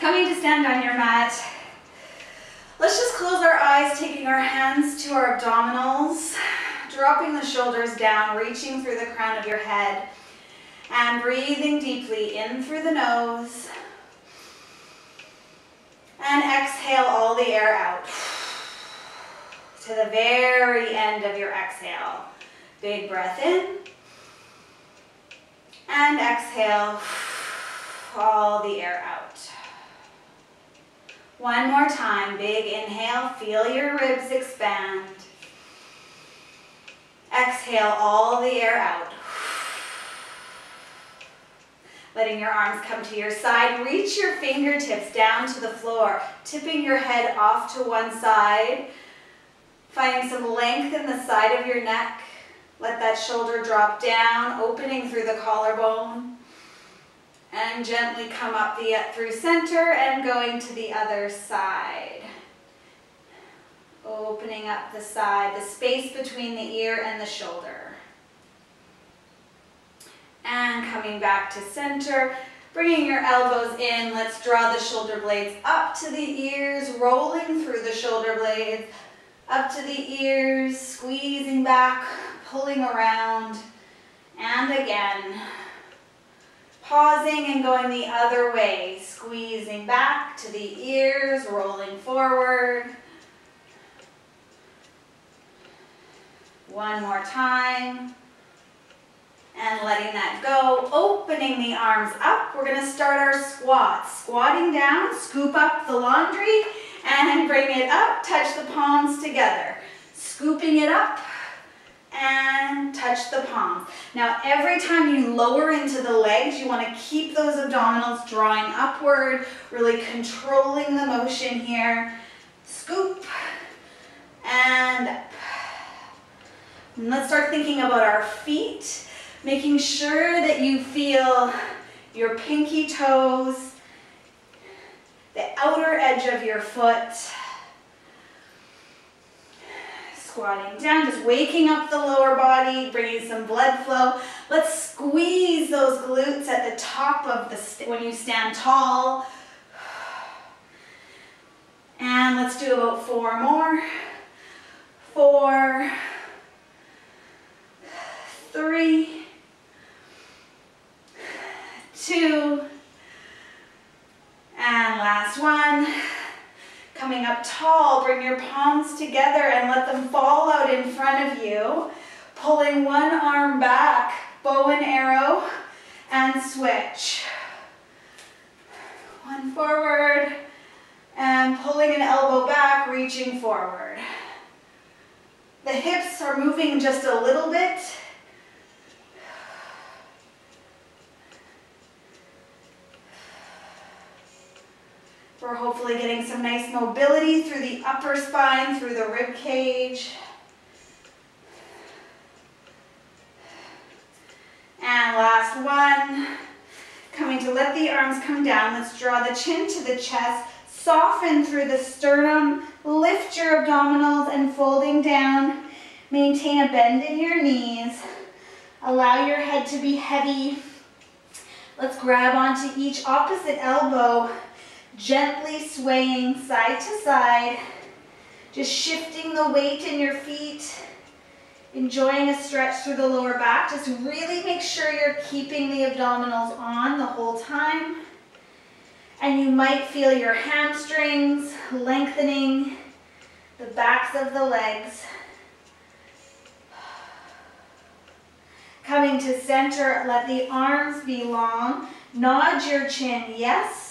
Coming to stand on your mat. Let's just close our eyes, taking our hands to our abdominals, dropping the shoulders down, reaching through the crown of your head, and breathing deeply in through the nose. And exhale all the air out to the very end of your exhale. Big breath in. And exhale all the air out. One more time, big inhale, feel your ribs expand. Exhale all the air out. Letting your arms come to your side, reach your fingertips down to the floor, tipping your head off to one side, finding some length in the side of your neck. Let that shoulder drop down, opening through the collarbone. And gently come up through center and going to the other side. Opening up the side, the space between the ear and the shoulder. And coming back to center, bringing your elbows in. Let's draw the shoulder blades up to the ears, rolling through the shoulder blades, up to the ears, squeezing back, pulling around, and again. Pausing and going the other way, squeezing back to the ears, rolling forward. One more time. And letting that go, opening the arms up. We're going to start our squats. Squatting down, scoop up the laundry, and bring it up, touch the palms together. Scooping it up, and touch the palms. Now every time you lower into the legs, you want to keep those abdominals drawing upward, really controlling the motion here. Scoop and up. And let's start thinking about our feet, making sure that you feel your pinky toes, the outer edge of your foot. Squatting down, just waking up the lower body, bringing some blood flow. Let's squeeze those glutes at the top of the, when you stand tall. And let's do about 4 more. 4, 3, 2, and last one. Coming up tall, bring your palms together and let them fall out in front of you. Pulling one arm back, bow and arrow, and switch. One forward, and pulling an elbow back, reaching forward. The hips are moving just a little bit. We're hopefully getting some nice mobility through the upper spine, through the rib cage. And last one. Coming to let the arms come down. Let's draw the chin to the chest. Soften through the sternum. Lift your abdominals and folding down. Maintain a bend in your knees. Allow your head to be heavy. Let's grab onto each opposite elbow. Gently swaying side to side, just shifting the weight in your feet, enjoying a stretch through the lower back. Just really make sure you're keeping the abdominals on the whole time. And you might feel your hamstrings lengthening, the backs of the legs. Coming to center, let the arms be long. Nod your chin, yes.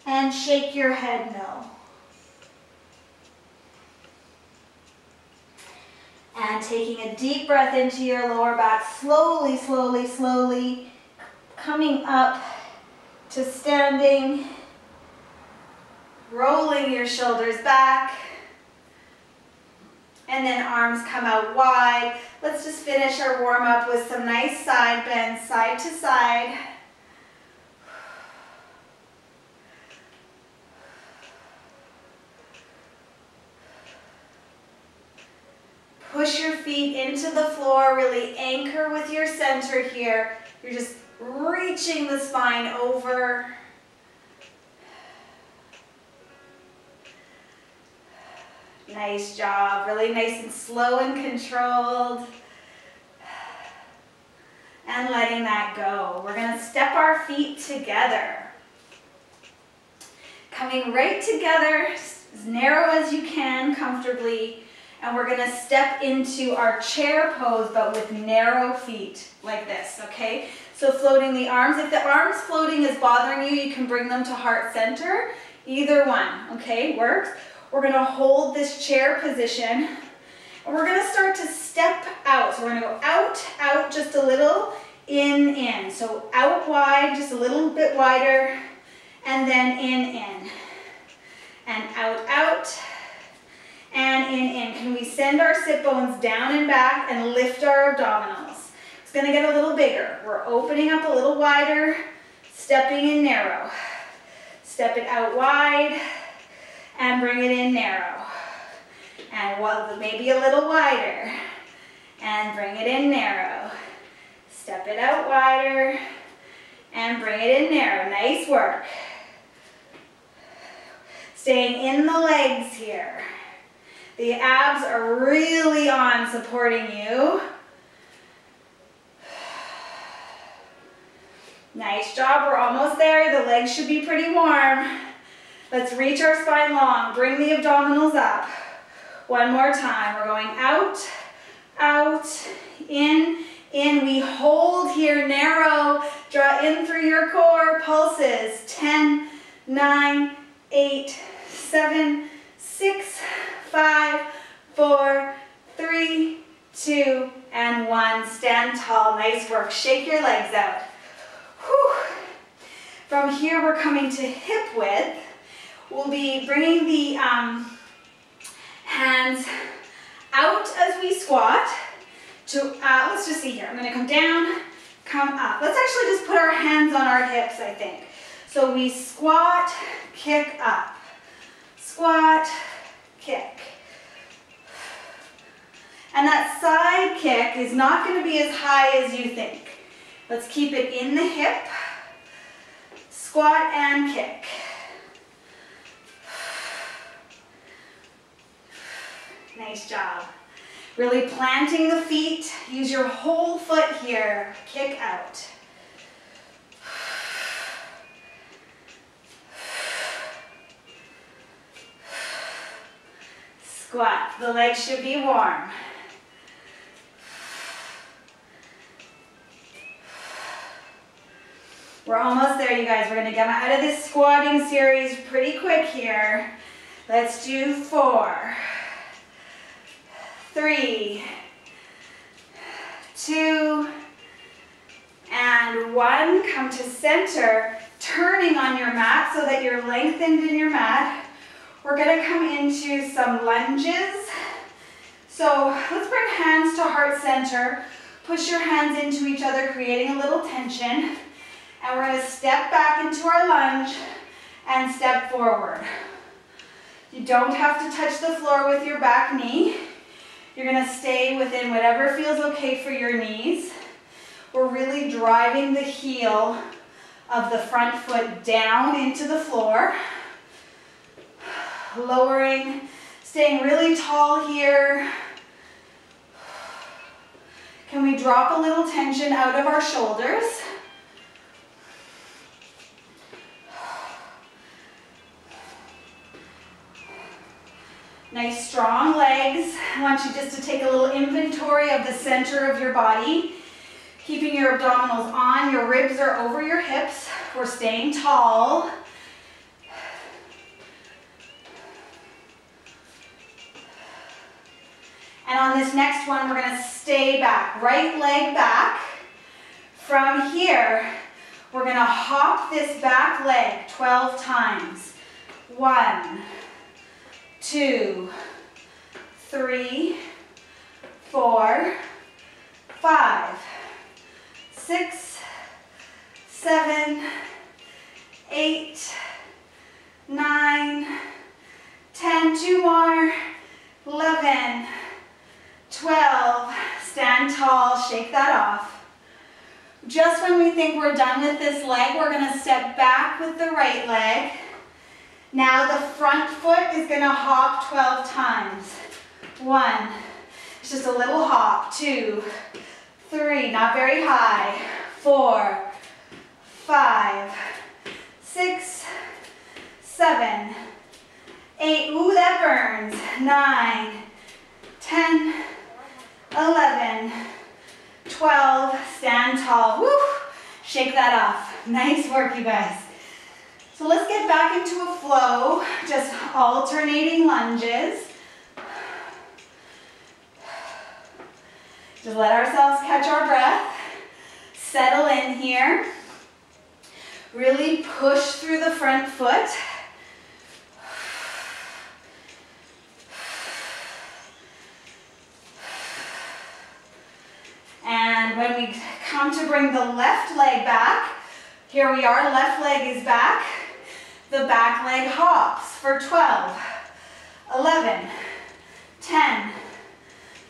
And shake your head, no. And taking a deep breath into your lower back, slowly, slowly, slowly, coming up to standing, rolling your shoulders back, and then arms come out wide. Let's just finish our warm up with some nice side bends, side to side. Push your feet into the floor, really anchor with your center here. You're just reaching the spine over. Nice job, really nice and slow and controlled. And letting that go. We're gonna step our feet together. Coming right together, as narrow as you can comfortably, and we're gonna step into our chair pose, but with narrow feet, like this, okay? So floating the arms. If the arms floating is bothering you, you can bring them to heart center. Either one, okay, works. We're gonna hold this chair position, and we're gonna start to step out. So we're gonna go out, out just a little, in. So out wide, just a little bit wider, and then in. And out, out, and in. Can we send our sit bones down and back and lift our abdominals? It's gonna get a little bigger. We're opening up a little wider, stepping in narrow. Step it out wide, and bring it in narrow. And maybe a little wider, and bring it in narrow. Step it out wider, and bring it in narrow. Nice work. Staying in the legs here. The abs are really on supporting you. Nice job, we're almost there. The legs should be pretty warm. Let's reach our spine long. Bring the abdominals up. One more time. We're going out, out, in. We hold here, narrow. Draw in through your core. Pulses. 10, 9, 8, 7, 6, 5, 4, 3, 2, and 1. Stand tall. Nice work. Shake your legs out. Whew. From here, we're coming to hip width. We'll be bringing the hands out as we squat. Let's just see here. I'm going to come down, come up. Let's actually just put our hands on our hips, I think. So we squat, kick up. Squat, kick. And that side kick is not going to be as high as you think. Let's keep it in the hip. Squat and kick. Nice job. Really planting the feet. Use your whole foot here. Kick out. Squat. The legs should be warm. We're almost there, you guys. We're going to get out of this squatting series pretty quick here. Let's do 4, 3, 2, and 1. Come to center, turning on your mat so that you're lengthened in your mat. We're going to come into some lunges. So let's bring hands to heart center. Push your hands into each other, creating a little tension. And we're going to step back into our lunge and step forward. You don't have to touch the floor with your back knee. You're going to stay within whatever feels okay for your knees. We're really driving the heel of the front foot down into the floor. Lowering, staying really tall here. Can we drop a little tension out of our shoulders? Nice strong legs. I want you just to take a little inventory of the center of your body. Keeping your abdominals on, your ribs are over your hips. We're staying tall. And on this next one, we're going to stay back. Right leg back. From here, we're going to hop this back leg 12 times. 1, 2, 3, 4, 5, 6, 7, 8, 9, 10, 2 more, 11, 12, stand tall, shake that off. Just when we think we're done with this leg, we're gonna step back with the right leg. Now the front foot is gonna hop 12 times. 1, it's just a little hop. 2, 3, not very high. 4, 5, 6, 7, 8, ooh, that burns. 9, 10, 11, 12, stand tall. Woo! Shake that off. Nice work, you guys. So let's get back into a flow, just alternating lunges. Just let ourselves catch our breath. Settle in here. Really push through the front foot. And when we come to bring the left leg back, here we are, left leg is back. The back leg hops for 12, 11, 10,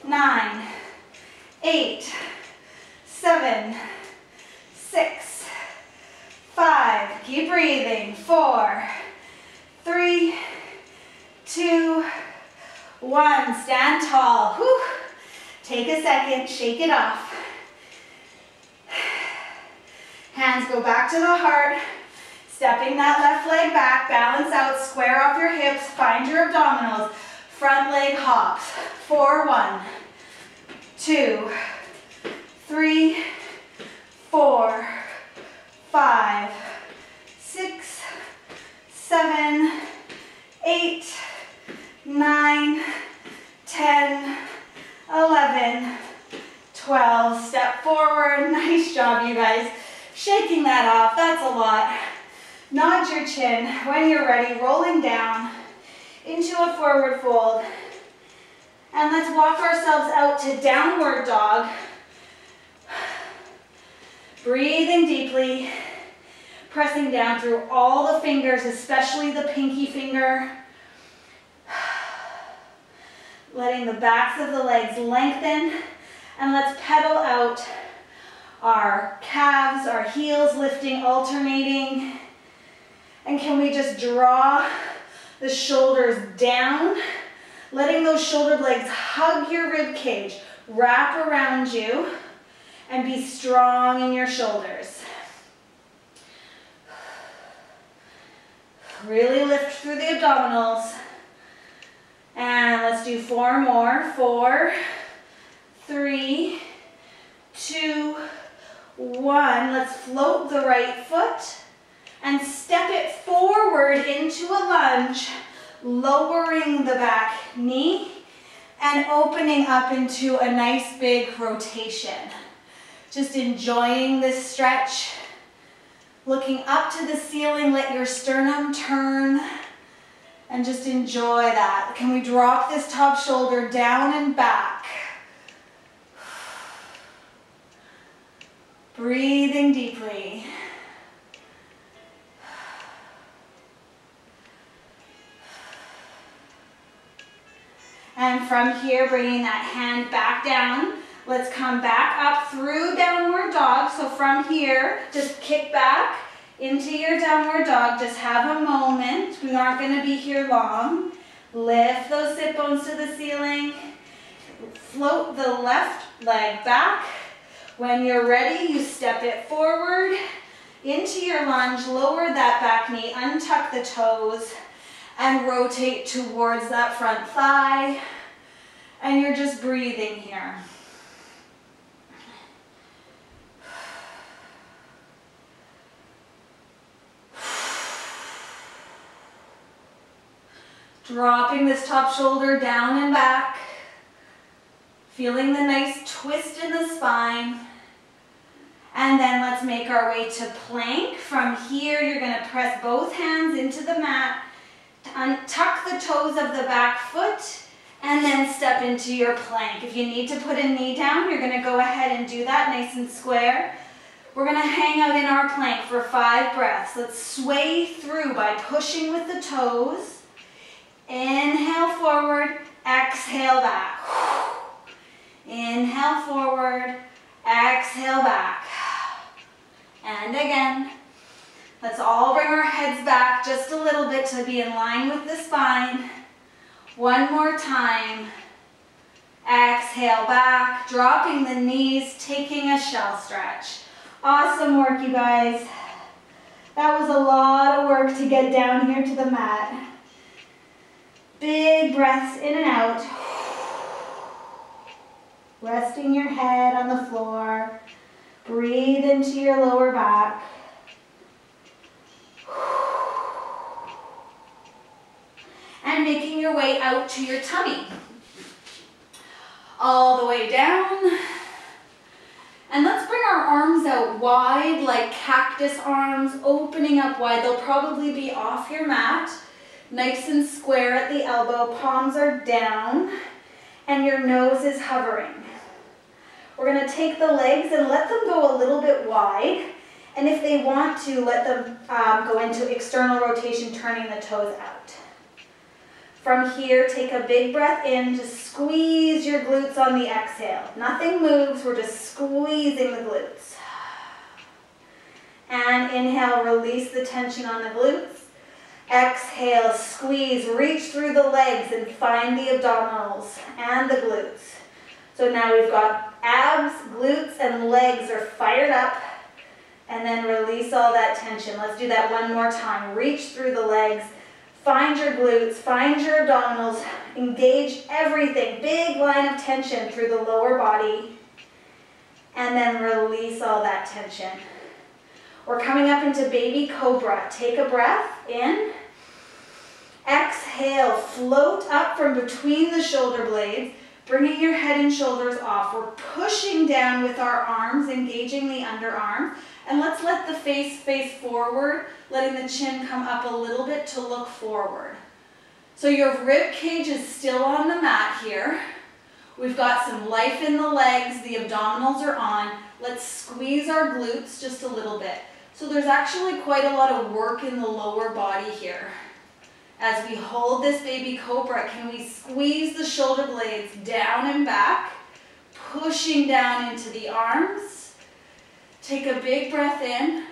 9, 8, 7, 6, 5, keep breathing, 4, 3, 2, 1, stand tall. Whew. Take a second, shake it off. Hands go back to the heart, stepping that left leg back, balance out, square off your hips, find your abdominals, front leg hops. 4, 1, 2, 3, 4, 5, 6, 7, 8, 9, 10, 11, 12, step forward. Nice job, you guys. Shaking that off, that's a lot. Nod your chin. When you're ready, rolling down into a forward fold. And let's walk ourselves out to downward dog. Breathing deeply, pressing down through all the fingers, especially the pinky finger. Letting the backs of the legs lengthen. And let's pedal out our calves, our heels lifting, alternating. And can we just draw the shoulders down, letting those shoulder blades hug your rib cage, wrap around you, and be strong in your shoulders. Really lift through the abdominals. And let's do 4 more. 4, 3, 2, 1. Let's float the right foot and step it forward into a lunge, lowering the back knee and opening up into a nice big rotation. Just enjoying this stretch. Looking up to the ceiling, let your sternum turn and just enjoy that. Can we drop this top shoulder down and back? Breathing deeply. And from here, bringing that hand back down. Let's come back up through downward dog. So from here, just kick back into your downward dog. Just have a moment. We aren't going to be here long. Lift those sit bones to the ceiling. Float the left leg back. When you're ready, you step it forward into your lunge. Lower that back knee. Untuck the toes and rotate towards that front thigh. And you're just breathing here. Dropping this top shoulder down and back. Feeling the nice twist in the spine. And then let's make our way to plank. From here, you're going to press both hands into the mat. Tuck the toes of the back foot. And then step into your plank. If you need to put a knee down, you're going to go ahead and do that nice and square. We're going to hang out in our plank for 5 breaths. Let's sway through by pushing with the toes. Inhale forward, exhale back. Inhale forward, exhale back. And again. Let's all bring our heads back just a little bit to be in line with the spine. One more time. Exhale back, dropping the knees, taking a shell stretch. Awesome work, you guys. That was a lot of work to get down here to the mat. Big breaths in and out. Resting your head on the floor. Breathe into your lower back. And making your way out to your tummy. All the way down. And let's bring our arms out wide like cactus arms, opening up wide. They'll probably be off your mat. Nice and square at the elbow, palms are down, and your nose is hovering. We're going to take the legs and let them go a little bit wide. And if they want to, let them go into external rotation, turning the toes out. From here, take a big breath in, just squeeze your glutes on the exhale. Nothing moves, we're just squeezing the glutes. And inhale, release the tension on the glutes. Exhale, squeeze, reach through the legs and find the abdominals and the glutes. So now we've got abs, glutes, and legs are fired up. And then release all that tension. Let's do that one more time. Reach through the legs. Find your glutes, find your abdominals, engage everything. Big line of tension through the lower body. And then release all that tension. We're coming up into baby cobra. Take a breath in. Exhale, float up from between the shoulder blades, bringing your head and shoulders off. We're pushing down with our arms, engaging the underarm. And let's let the face forward, letting the chin come up a little bit to look forward. So your rib cage is still on the mat here. We've got some life in the legs, the abdominals are on. Let's squeeze our glutes just a little bit. So there's actually quite a lot of work in the lower body here. As we hold this baby cobra, can we squeeze the shoulder blades down and back, pushing down into the arms. Take a big breath in.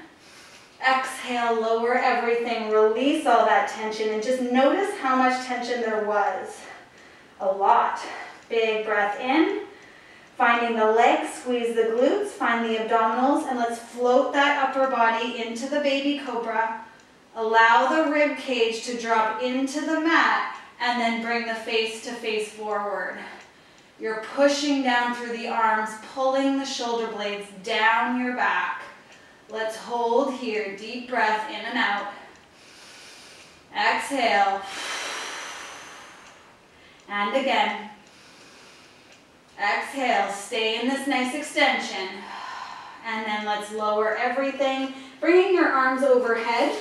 Exhale, lower everything, release all that tension, and just notice how much tension there was. A lot. Big breath in. Finding the legs, squeeze the glutes, find the abdominals, and let's float that upper body into the baby cobra. Allow the rib cage to drop into the mat, and then bring the face to face forward. You're pushing down through the arms, pulling the shoulder blades down your back. Let's hold here. Deep breath in and out. Exhale. And again. Exhale. Stay in this nice extension. And then let's lower everything, bringing your arms overhead.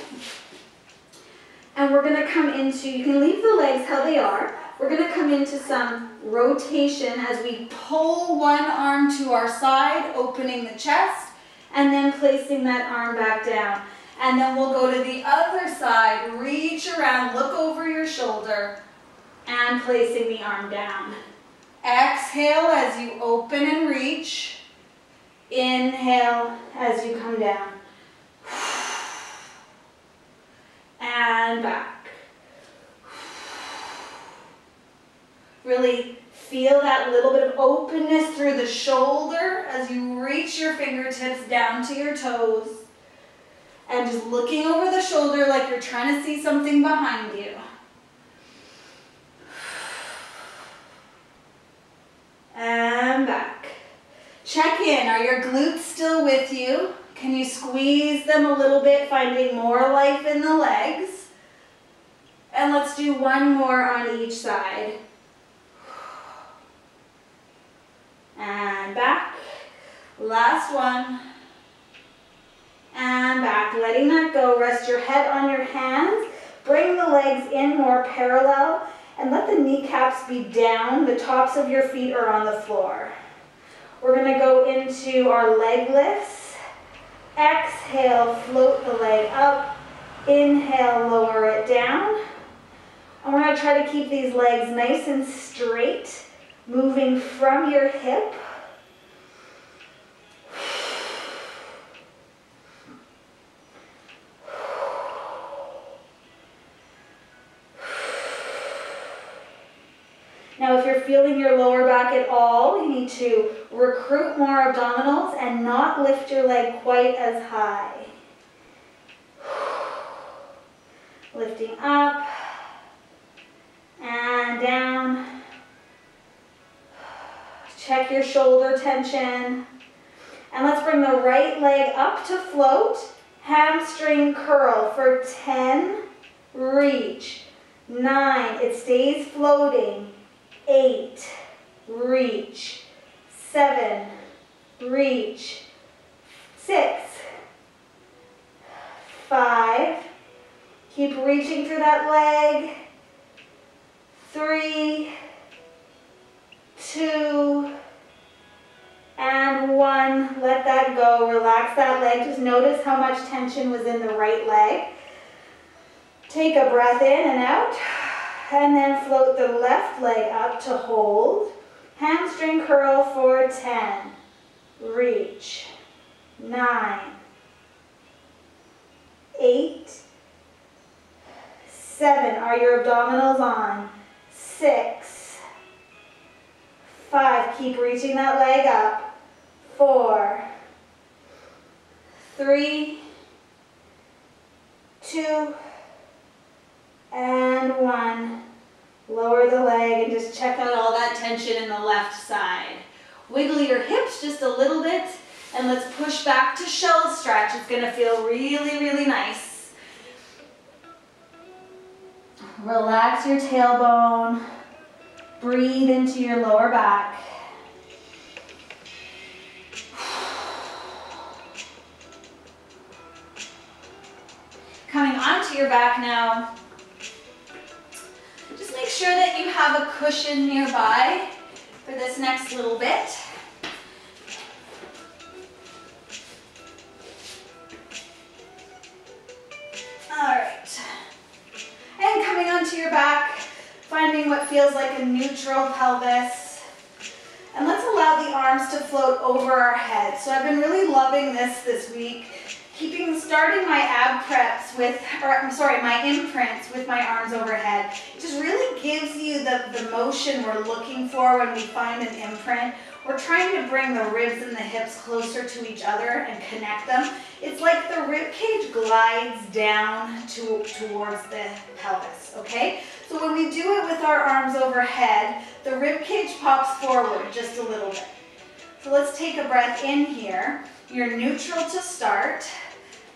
And we're going to come into, you can leave the legs how they are. We're going to come into some rotation as we pull one arm to our side, opening the chest, and then placing that arm back down. And then we'll go to the other side, reach around, look over your shoulder, and placing the arm down. Exhale as you open and reach. Inhale as you come down. And back. Really feel that little bit of openness through the shoulder as you reach your fingertips down to your toes. And just looking over the shoulder like you're trying to see something behind you. And back. Check in. Are your glutes still with you? Can you squeeze them a little bit, finding more life in the legs? And let's do one more on each side. And back. Last one. And back. Letting that go. Rest your head on your hands. Bring the legs in more parallel. And let the kneecaps be down. The tops of your feet are on the floor. We're going to go into our leg lifts. Exhale, float the leg up. Inhale, lower it down. And we're going to try to keep these legs nice and straight, moving from your hip. Now, if you're feeling your lower back at all, you need to recruit more abdominals and not lift your leg quite as high. Lifting up and down. Check your shoulder tension. And let's bring the right leg up to float. Hamstring curl for 10. Reach. 9. It stays floating. 8. Reach. 7. Reach. 6. 5. Keep reaching through that leg. 3, 2, and 1. Let that go. Relax that leg. Just notice how much tension was in the right leg. Take a breath in and out. And then float the left leg up to hold. Hamstring curl for 10. Reach. 9. 8. 7. Are your abdominals on? 6. 5. Keep reaching that leg up. 4. 3. 2. And 1. Lower the leg and just check out all that tension in the left side. Wiggle your hips just a little bit and let's push back to shell stretch. It's going to feel really, really nice. Relax your tailbone. Breathe into your lower back. Coming onto your back now. Just make sure that you have a cushion nearby for this next little bit. All right. And coming onto your back, finding what feels like a neutral pelvis. And let's allow the arms to float over our head. So I've been really loving this week. Starting my ab preps with, my imprints with my arms overhead. It just really gives you the motion we're looking for when we find an imprint. We're trying to bring the ribs and the hips closer to each other and connect them. It's like the rib cage glides down towards the pelvis, okay? So when we do it with our arms overhead, the rib cage pops forward just a little bit. So let's take a breath in here. You're neutral to start.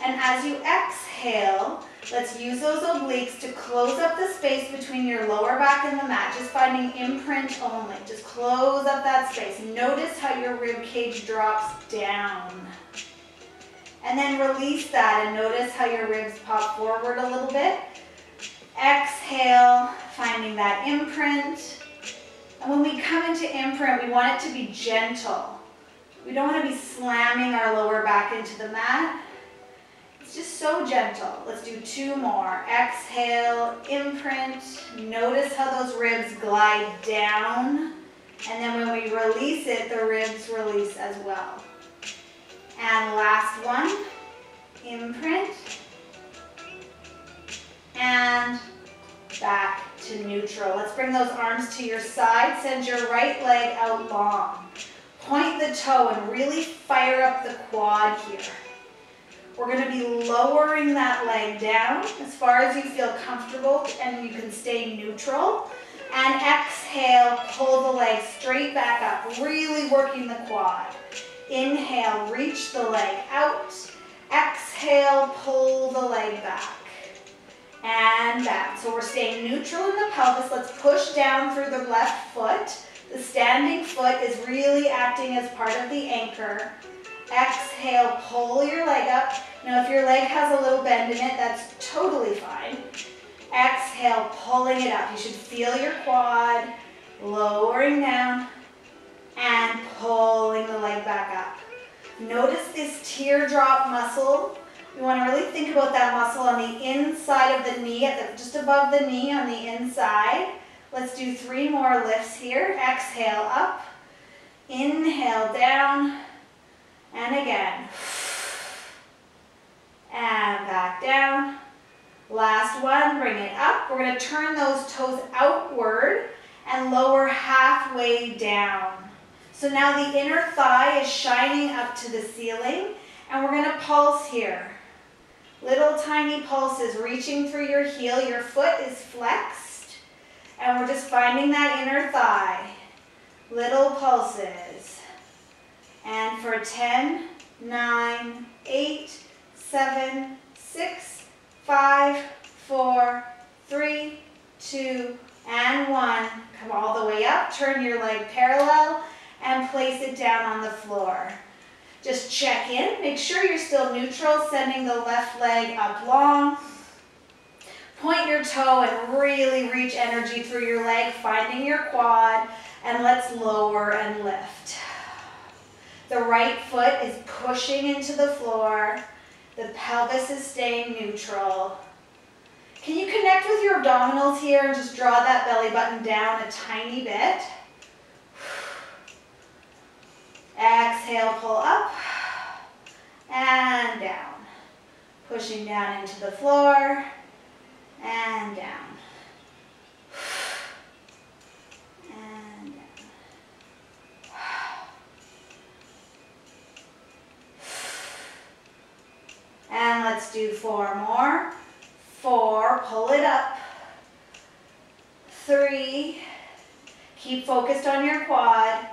And as you exhale, let's use those obliques to close up the space between your lower back and the mat, just finding imprint only. Just close up that space. Notice how your rib cage drops down. And then release that and notice how your ribs pop forward a little bit. Exhale, finding that imprint. And when we come into imprint, we want it to be gentle. We don't want to be slamming our lower back into the mat. It's just so gentle. Let's do 2 more. Exhale, imprint. Notice how those ribs glide down. And then when we release it, the ribs release as well. And last one, imprint. And back to neutral. Let's bring those arms to your side. Send your right leg out long. Point the toe and really fire up the quad here. We're going to be lowering that leg down as far as you feel comfortable and you can stay neutral. And exhale, pull the leg straight back up, really working the quad. Inhale, reach the leg out. Exhale, pull the leg back. And back. So we're staying neutral in the pelvis. Let's push down through the left foot. The standing foot is really acting as part of the anchor. Exhale, pull your leg up. Now if your leg has a little bend in it, that's totally fine. Exhale, pulling it up. You should feel your quad, lowering down, and pulling the leg back up. Notice this teardrop muscle. We want to really think about that muscle on the inside of the knee, just above the knee on the inside. Let's do 3 more lifts here. Exhale up, inhale down, and again. And back down. Last one, bring it up. We're going to turn those toes outward and lower halfway down. So now the inner thigh is shining up to the ceiling, and we're going to pulse here. Little tiny pulses reaching through your heel. Your foot is flexed, and we're just finding that inner thigh. Little pulses. And for 10, 9, 8, 7, 6, 5, 4, 3, 2, and 1. Come all the way up. Turn your leg parallel and place it down on the floor. Just check in. Make sure you're still neutral, sending the left leg up long. Point your toe and really reach energy through your leg, finding your quad, and let's lower and lift. The right foot is pushing into the floor. The pelvis is staying neutral. Can you connect with your abdominals here and just draw that belly button down a tiny bit? Exhale, pull up and down. Pushing down into the floor and down. And down. And let's do 4 more. 4, pull it up. 3, keep focused on your quad.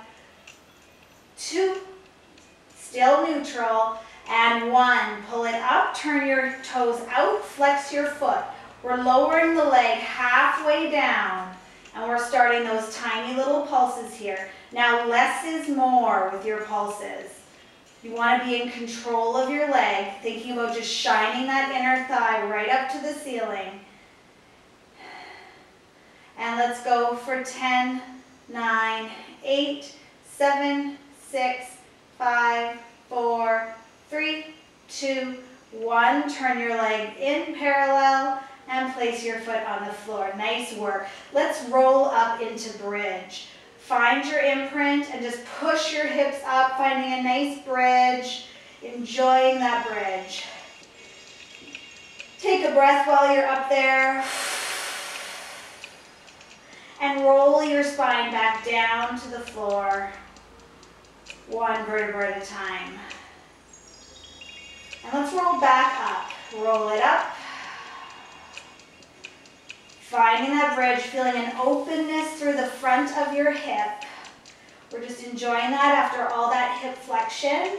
2, still neutral. And 1, pull it up, turn your toes out, flex your foot. We're lowering the leg halfway down, and we're starting those tiny little pulses here. Now less is more with your pulses. You want to be in control of your leg, thinking about just shining that inner thigh right up to the ceiling. And let's go for 10, 9, 8, 7, 6, 5, 4, 3, 2, 1. Turn your leg in parallel and place your foot on the floor. Nice work. Let's roll up into bridge. Find your imprint and just push your hips up, finding a nice bridge, enjoying that bridge. Take a breath while you're up there. And roll your spine back down to the floor, 1 vertebra at a time. And let's roll back up. Roll it up. Finding that bridge, feeling an openness through the front of your hip. We're just enjoying that after all that hip flexion.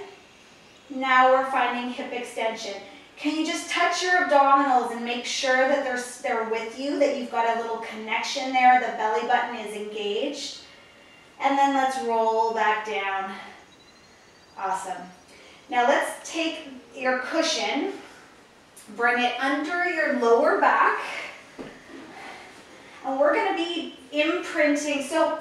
Now we're finding hip extension. Can you just touch your abdominals and make sure that they're with you, that you've got a little connection there, the belly button is engaged. And then let's roll back down. Awesome. Now let's take your cushion, bring it under your lower back. And we're going to be imprinting. So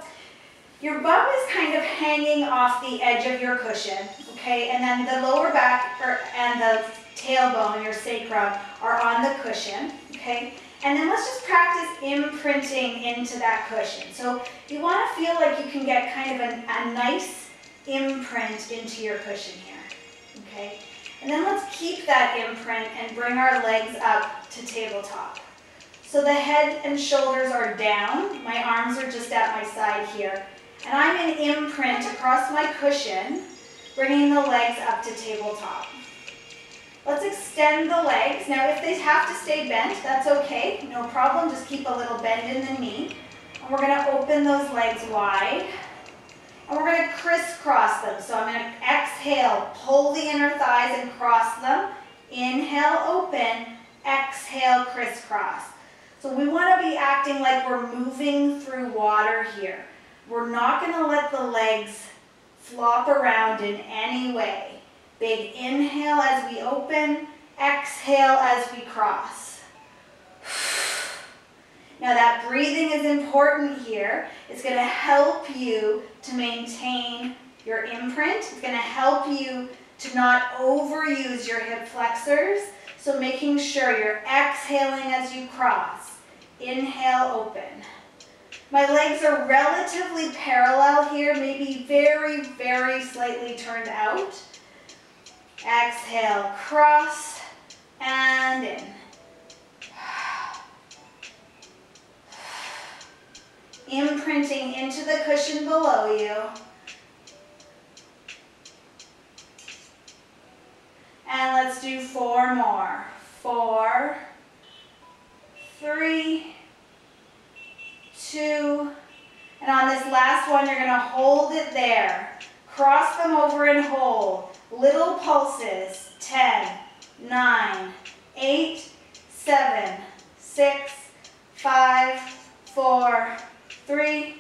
your bum is kind of hanging off the edge of your cushion, okay? And then the lower back and the tailbone, your sacrum, are on the cushion, okay? And then let's just practice imprinting into that cushion. So you want to feel like you can get kind of a nice imprint into your cushion here, okay? And then let's keep that imprint and bring our legs up to tabletop. So the head and shoulders are down. My arms are just at my side here. And I'm in imprint across my cushion, bringing the legs up to tabletop. Let's extend the legs. Now if they have to stay bent, that's okay. No problem, just keep a little bend in the knee. And we're gonna open those legs wide. And we're gonna crisscross them. So I'm gonna exhale, pull the inner thighs and cross them. Inhale, open, exhale, crisscross. So we want to be acting like we're moving through water here. We're not going to let the legs flop around in any way. Big inhale as we open, exhale as we cross. Now that breathing is important here. It's going to help you to maintain your imprint. It's going to help you to not overuse your hip flexors. So making sure you're exhaling as you cross. Inhale, open. My legs are relatively parallel here, maybe very, very slightly turned out. Exhale, cross, and in. imprinting into the cushion below you. And let's do 4 more. 4, 3, 2, and on this last one, you're going to hold it there. Cross them over and hold. Little pulses. 10, 9, 8, 7, 6, 5, 4, 3,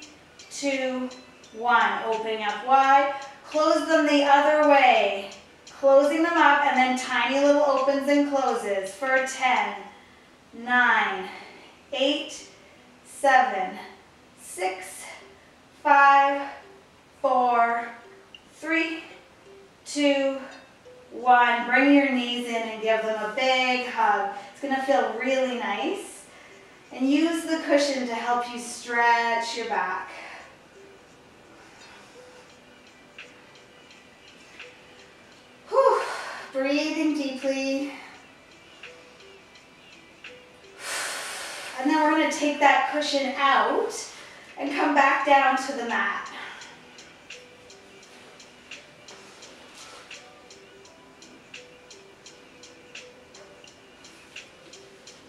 2, 1. Opening up wide. Close them the other way. Closing them up and then tiny little opens and closes for 10, 9, 8, 7, 6, 5, 4, 3, 2, 1. Bring your knees in and give them a big hug. It's going to feel really nice. And use the cushion to help you stretch your back. Whew. Breathing deeply. And then we're going to take that cushion out and come back down to the mat.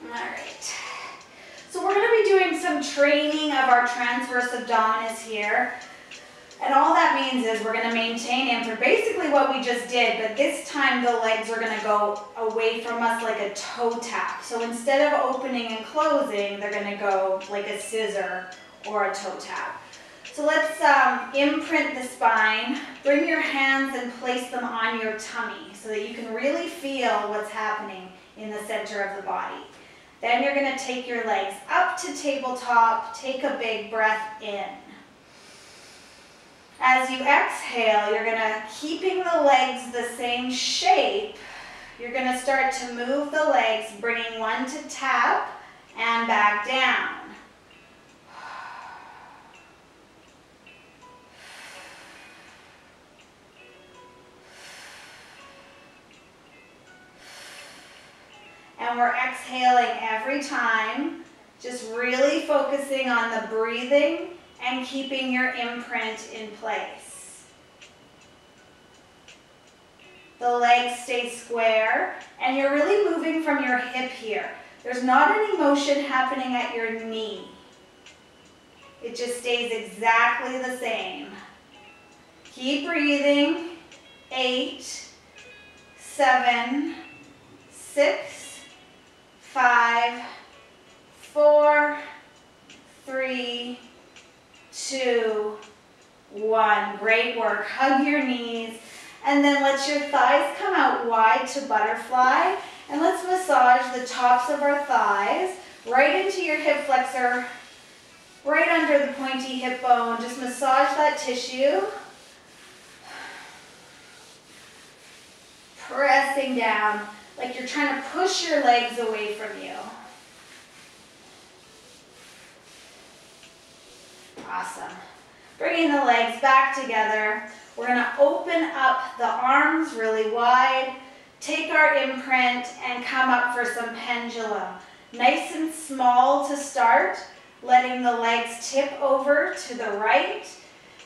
All right. So we're going to be doing some training of our transverse abdominis here. And all that means is we're going to maintain imprint, basically what we just did, but this time the legs are going to go away from us like a toe tap. So instead of opening and closing, they're going to go like a scissor or a toe tap. So let's imprint the spine. Bring your hands and place them on your tummy so that you can really feel what's happening in the center of the body. Then you're going to take your legs up to tabletop. Take a big breath in. As you exhale, you're going to, keeping the legs the same shape, you're going to start to move the legs, bringing one to tap and back down. And we're exhaling every time, just really focusing on the breathing and keeping your imprint in place. The legs stay square, and you're really moving from your hip here. There's not any motion happening at your knee. It just stays exactly the same. Keep breathing. 8, 7, 6, 5, 4, 3, 2, 1. Great work. Hug your knees. And then let your thighs come out wide to butterfly. And let's massage the tops of our thighs right into your hip flexor, right under the pointy hip bone. Just massage that tissue. Pressing down like you're trying to push your legs away from you. Awesome. Bringing the legs back together. We're going to open up the arms really wide, take our imprint, and come up for some pendulum. Nice and small to start, letting the legs tip over to the right,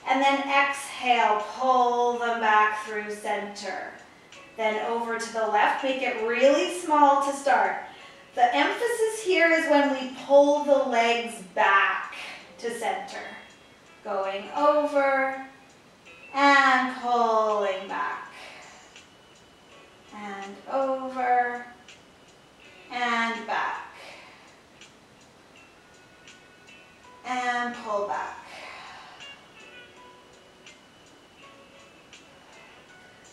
and then exhale, pull them back through center. Then over to the left, make it really small to start. The emphasis here is when we pull the legs back to center. Going over and pulling back. And over and back. And pull back.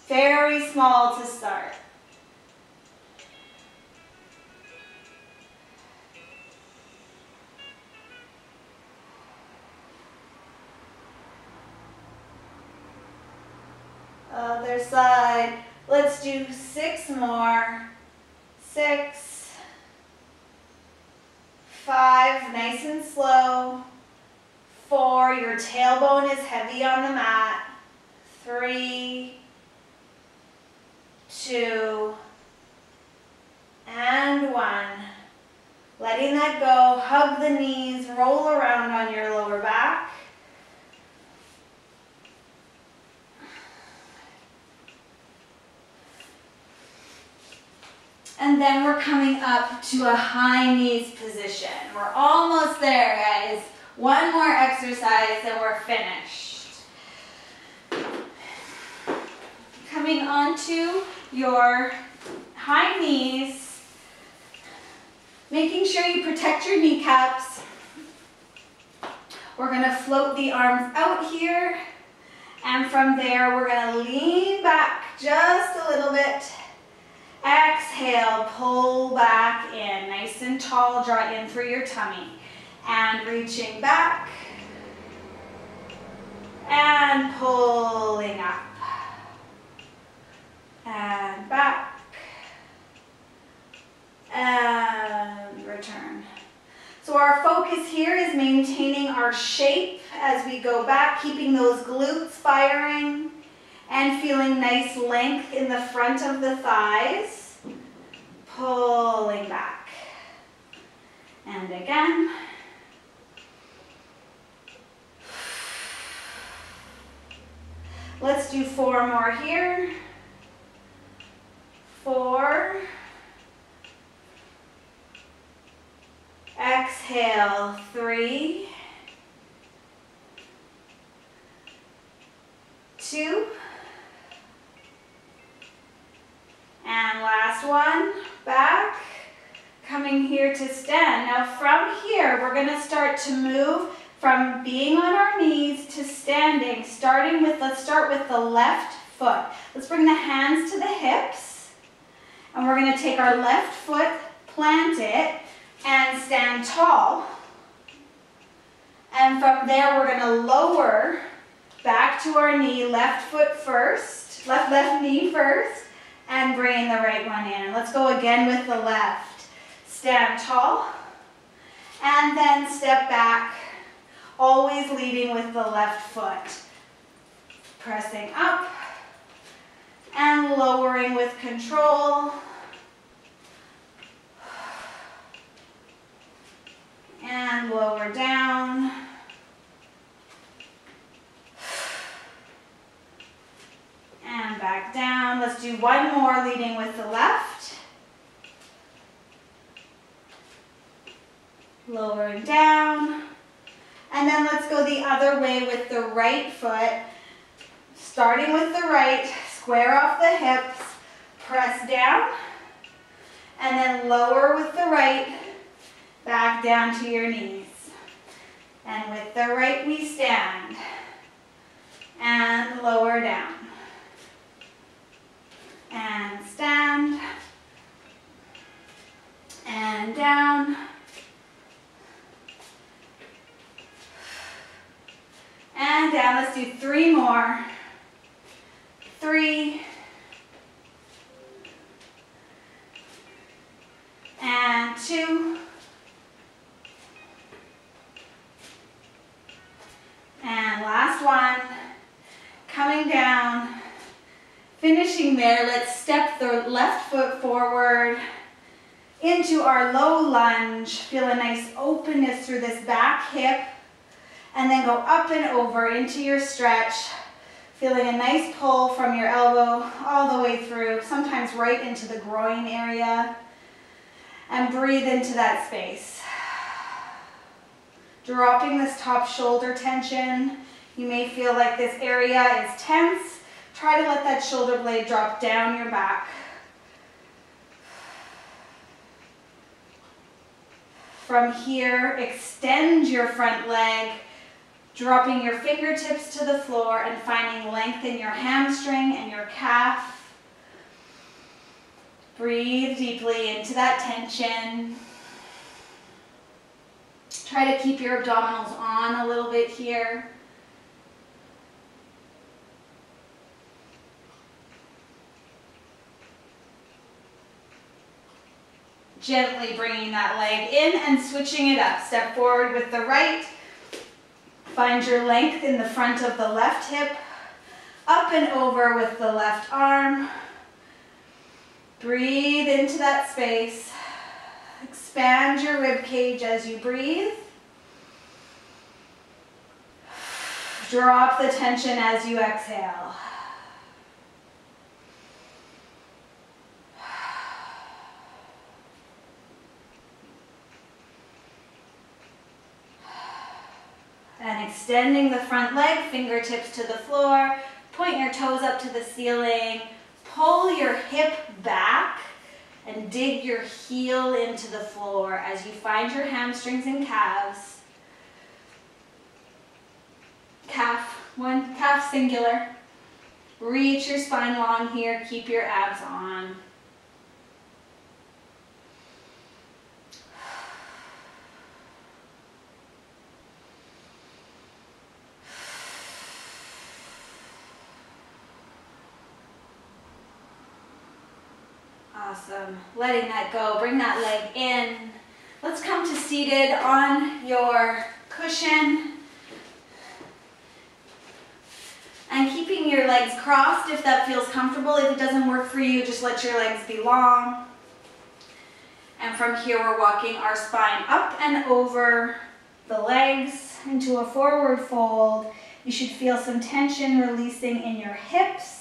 Very small to start. Other side. Let's do 6 more. 6, 5, nice and slow. 4, your tailbone is heavy on the mat. 3, 2, and 1. Letting that go, hug the knees, roll around on your lower back. And then we're coming up to a high knees position. We're almost there, guys. One more exercise and we're finished. Coming onto your high knees, making sure you protect your kneecaps. We're gonna float the arms out here, and from there we're gonna lean back just a little bit. Exhale, pull back in, nice and tall, draw in through your tummy. And reaching back, and pulling up, and back, and return. So our focus here is maintaining our shape as we go back, keeping those glutes firing, and feeling nice length in the front of the thighs, pulling back, and again. Let's do 4 more here. 4. Exhale, 3. 2. And last one, back. Coming here to stand. Now from here, we're gonna start to move from being on our knees to standing, let's start with the left foot. Let's bring the hands to the hips, and we're gonna take our left foot, plant it, and stand tall. And from there, we're gonna lower back to our knee, left foot first, left knee first, and bring the right one in. Let's go again with the left. Stand tall, and then step back, always leading with the left foot. Pressing up and lowering with control. And lower down. And back down. Let's do one more, leading with the left. Lowering down. And then let's go the other way with the right foot. Starting with the right, square off the hips, press down, and then lower with the right, back down to your knees. And with the right we stand, and lower down. And stand, and down. And down, let's do 3 more. 3. And 2. And last one. Coming down. Finishing there, let's step the left foot forward into our low lunge. Feel a nice openness through this back hip. And then go up and over into your stretch, feeling a nice pull from your elbow all the way through, sometimes right into the groin area. And breathe into that space. Dropping this top shoulder tension. You may feel like this area is tense. Try to let that shoulder blade drop down your back. From here, extend your front leg, dropping your fingertips to the floor and finding length in your hamstring and your calf. Breathe deeply into that tension. Try to keep your abdominals on a little bit here. Gently bringing that leg in and switching it up. Step forward with the right. Find your length in the front of the left hip. Up and over with the left arm. Breathe into that space. Expand your rib cage as you breathe. Drop the tension as you exhale. And extending the front leg, fingertips to the floor, point your toes up to the ceiling, pull your hip back and dig your heel into the floor as you find your hamstrings and calves. Calf singular. Reach your spine long here, keep your abs on. Awesome. Letting that go. Bring that leg in. Let's come to seated on your cushion. And keeping your legs crossed if that feels comfortable. If it doesn't work for you, just let your legs be long. And from here, we're walking our spine up and over the legs into a forward fold. You should feel some tension releasing in your hips.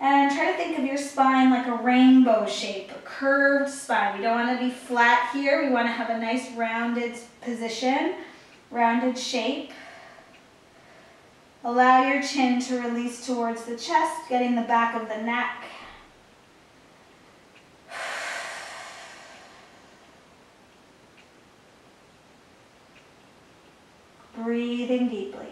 And try to think of your spine like a rainbow shape, a curved spine. We don't want to be flat here. We want to have a nice rounded position, rounded shape. Allow your chin to release towards the chest, getting the back of the neck. Breathing deeply.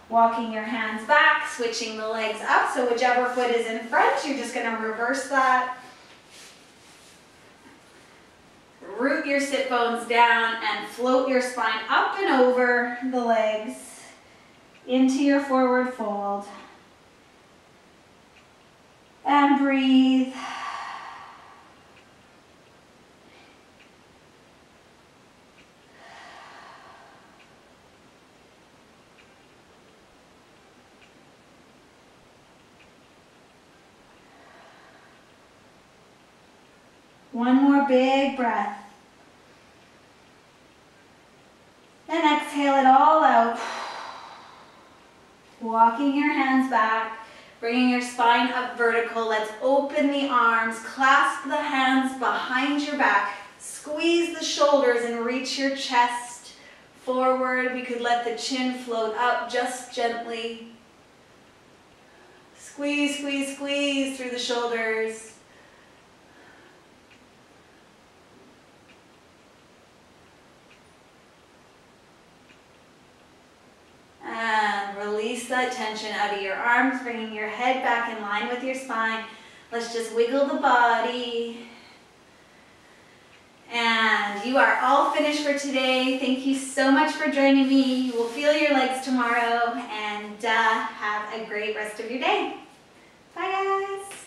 Walking your hands back, switching the legs up, so whichever foot is in front, you're just going to reverse that. Root your sit bones down and float your spine up and over the legs into your forward fold. And breathe. One more big breath. And exhale it all out. Walking your hands back, bringing your spine up vertical. Let's open the arms, clasp the hands behind your back, squeeze the shoulders and reach your chest forward. We could let the chin float up just gently. Squeeze, squeeze, squeeze through the shoulders. Release that tension out of your arms, bringing your head back in line with your spine. Let's just wiggle the body. And you are all finished for today. Thank you so much for joining me. You will feel your legs tomorrow, and have a great rest of your day. Bye, guys.